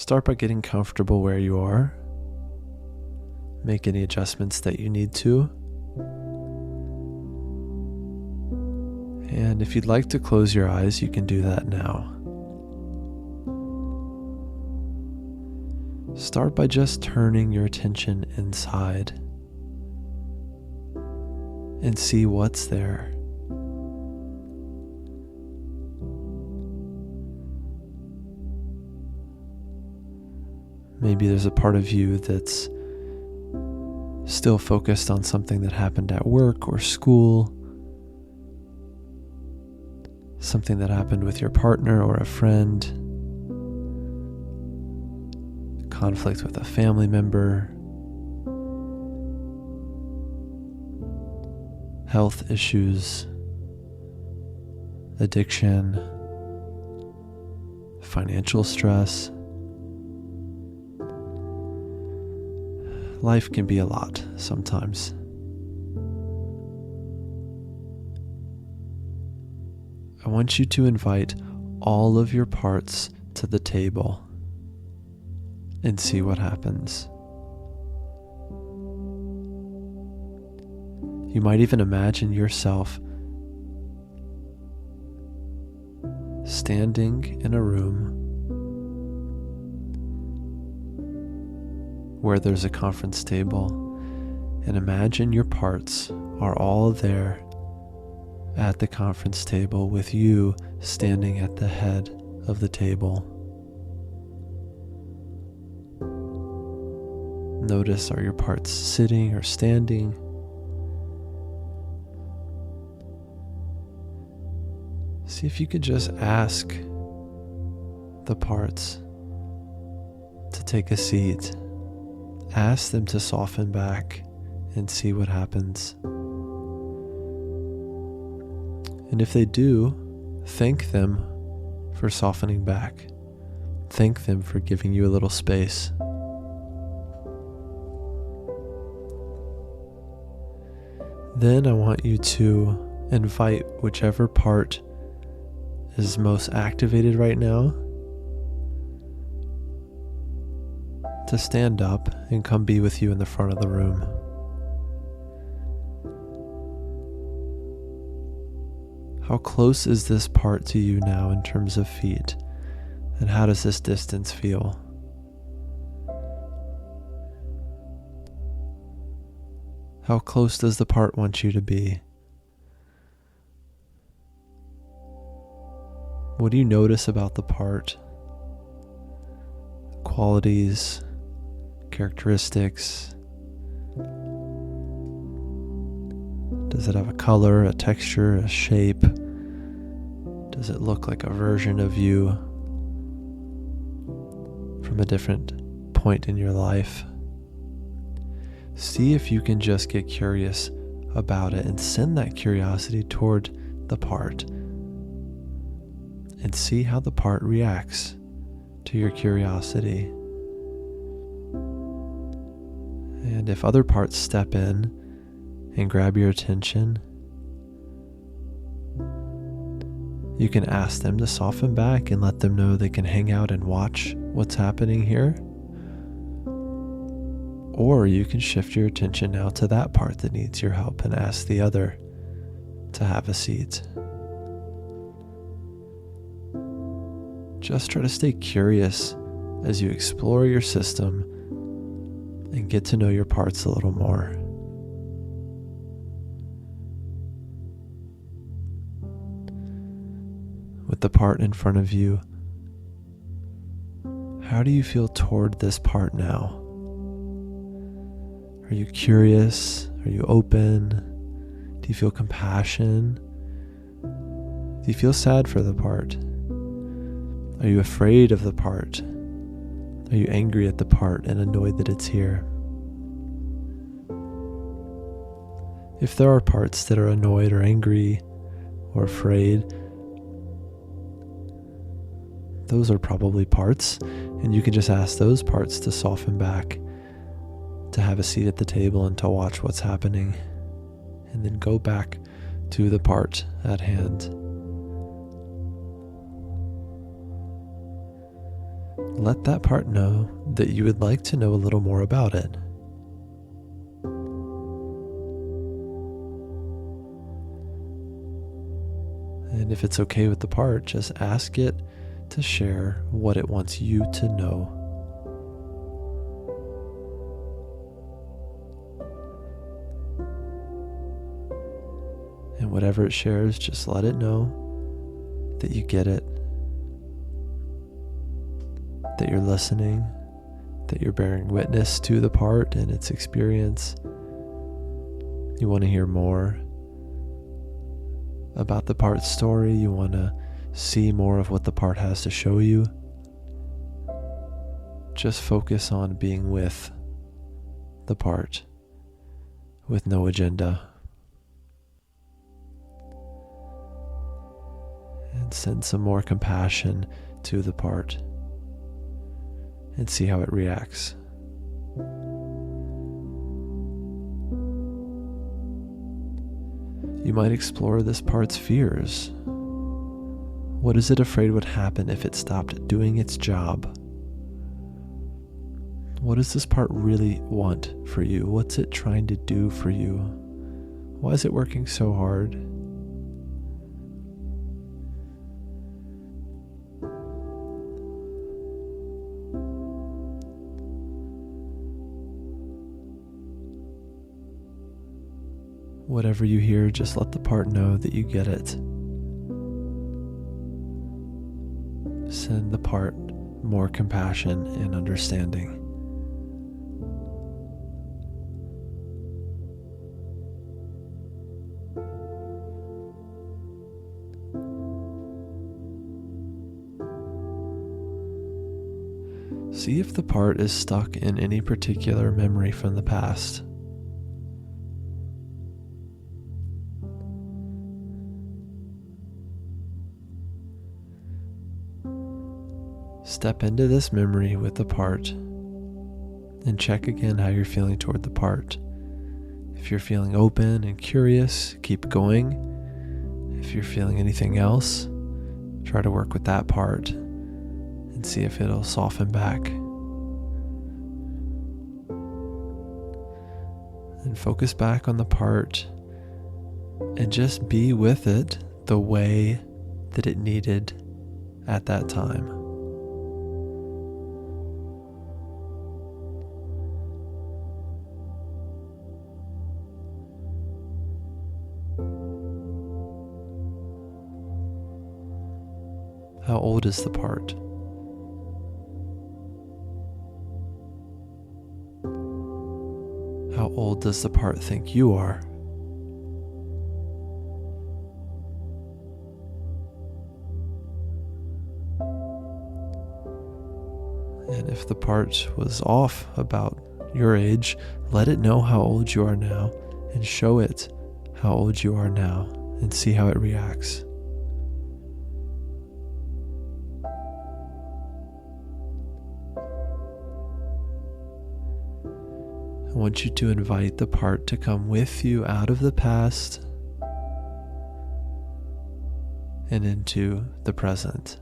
Start by getting comfortable where you are. Make any adjustments that you need to. And if you'd like to close your eyes, you can do that now. Start by just turning your attention inside and see what's there. Maybe there's a part of you that's still focused on something that happened at work or school, something that happened with your partner or a friend, conflict with a family member, health issues, addiction, financial stress. Life can be a lot sometimes. I want you to invite all of your parts to the table and see what happens. You might even imagine yourself standing in a room where there's a conference table, and imagine your parts are all there at the conference table with you standing at the head of the table. Notice, are your parts sitting or standing? See if you could just ask the parts to take a seat. Ask them to soften back and see what happens. And if they do, thank them for softening back. Thank them for giving you a little space. Then I want you to invite whichever part is most activated right now to stand up and come be with you in the front of the room. How close is this part to you now in terms of feet? And how does this distance feel? How close does the part want you to be? What do you notice about the part? Qualities, characteristics? Does it have a color, a texture, a shape? Does it look like a version of you from a different point in your life? See if you can just get curious about it and send that curiosity toward the part and see how the part reacts to your curiosity. And if other parts step in and grab your attention, you can ask them to soften back and let them know they can hang out and watch what's happening here. Or you can shift your attention now to that part that needs your help and ask the other to have a seat. Just try to stay curious as you explore your system and get to know your parts a little more. With the part in front of you, how do you feel toward this part now? Are you curious? Are you open? Do you feel compassion? Do you feel sad for the part? Are you afraid of the part? Are you angry at the part and annoyed that it's here? If there are parts that are annoyed or angry or afraid, those are probably parts, and you can just ask those parts to soften back, to have a seat at the table and to watch what's happening, and then go back to the part at hand. let that part know that you would like to know a little more about it. And if it's okay with the part, just ask it to share what it wants you to know. And whatever it shares, just let it know that you get it, that you're listening, that you're bearing witness to the part and its experience. You want to hear more about the part's story. You want to see more of what the part has to show you. Just focus on being with the part with no agenda. And send some more compassion to the part and see how it reacts. You might explore this part's fears. What is it afraid would happen if it stopped doing its job? What does this part really want for you? What's it trying to do for you? Why is it working so hard? Whatever you hear, just let the part know that you get it. Send the part more compassion and understanding. See if the part is stuck in any particular memory from the past. Step into this memory with the part and check again how you're feeling toward the part. If you're feeling open and curious, keep going. If you're feeling anything else, try to work with that part and see if it'll soften back. And focus back on the part and just be with it the way that it needed at that time. How old is the part? How old does the part think you are? And if the part was off about your age, let it know how old you are now and show it how old you are now and see how it reacts. I want you to invite the part to come with you out of the past and into the present.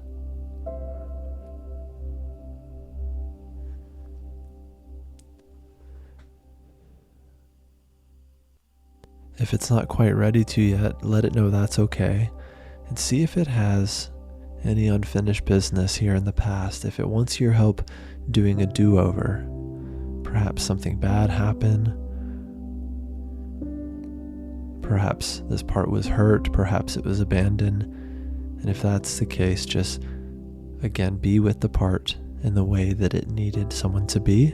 If it's not quite ready to yet, let it know that's okay, and see if it has any unfinished business here in the past, if it wants your help doing a do-over. Perhaps something bad happened. Perhaps this part was hurt. Perhaps it was abandoned. And if that's the case, just again be with the part in the way that it needed someone to be,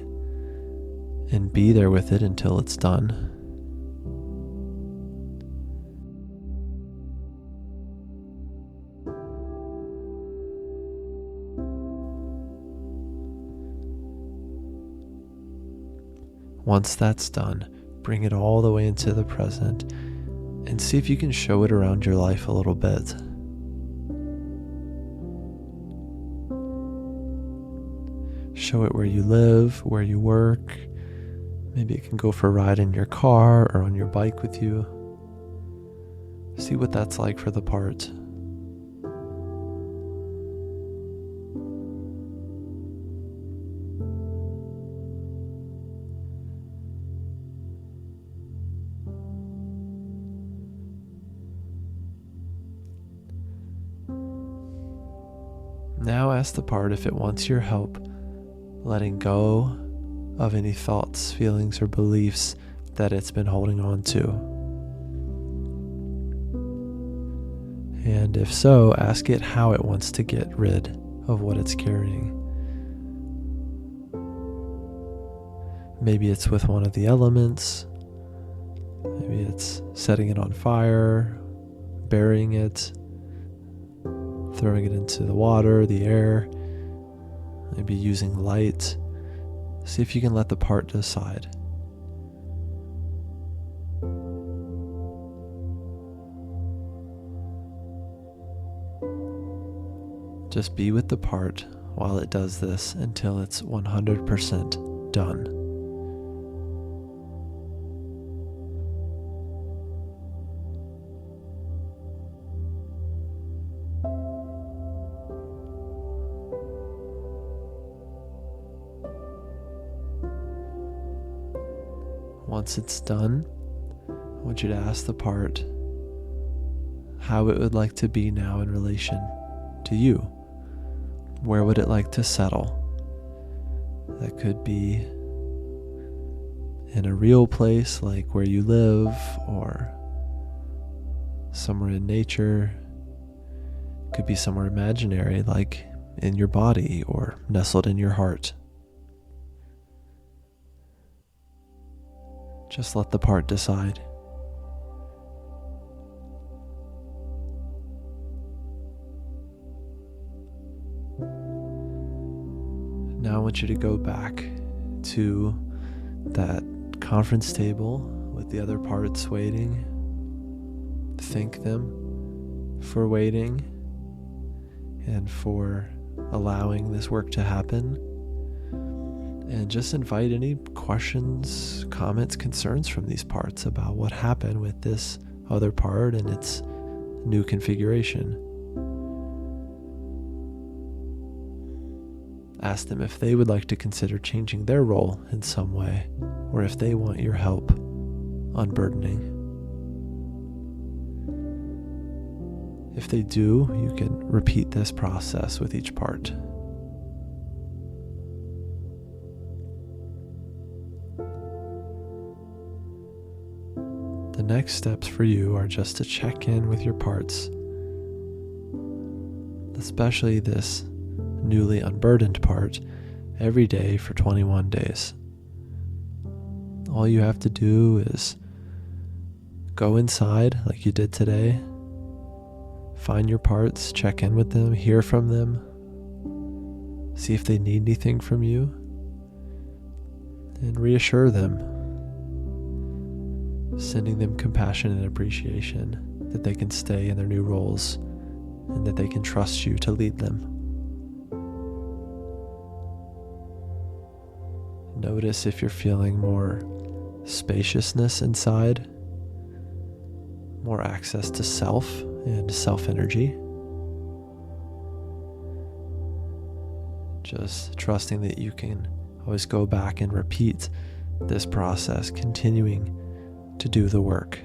and be there with it until it's done. Once that's done, bring it all the way into the present and see if you can show it around your life a little bit. Show it where you live, where you work. Maybe it can go for a ride in your car or on your bike with you. See what that's like for the part. Now ask the part if it wants your help letting go of any thoughts, feelings, or beliefs that it's been holding on to. And if so, ask it how it wants to get rid of what it's carrying. Maybe it's with one of the elements. Maybe it's setting it on fire, burying it, throwing it into the water, the air, maybe using light. See if you can let the part decide. Just be with the part while it does this until it's 100% done. Once it's done, I want you to ask the part how it would like to be now in relation to you. Where would it like to settle? That could be in a real place like where you live, or somewhere in nature. It could be somewhere imaginary like in your body or nestled in your heart. Just let the part decide. Now I want you to go back to that conference table with the other parts waiting. Thank them for waiting and for allowing this work to happen. And just invite any questions, comments, concerns from these parts about what happened with this other part and its new configuration. Ask them if they would like to consider changing their role in some way, or if they want your help unburdening. If they do, you can repeat this process with each part. The next steps for you are just to check in with your parts, especially this newly unburdened part, every day for 21 days. All you have to do is go inside like you did today, find your parts, check in with them, hear from them, see if they need anything from you, and reassure them, sending them compassion and appreciation that they can stay in their new roles and that they can trust you to lead them. Notice if you're feeling more spaciousness inside, more access to self and self-energy. Just trusting that you can always go back and repeat this process, continuing to do the work.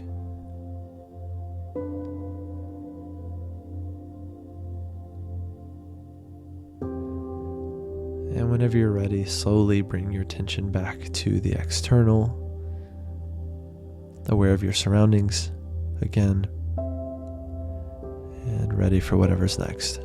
And whenever you're ready, slowly bring your attention back to the external, aware of your surroundings again, and ready for whatever's next.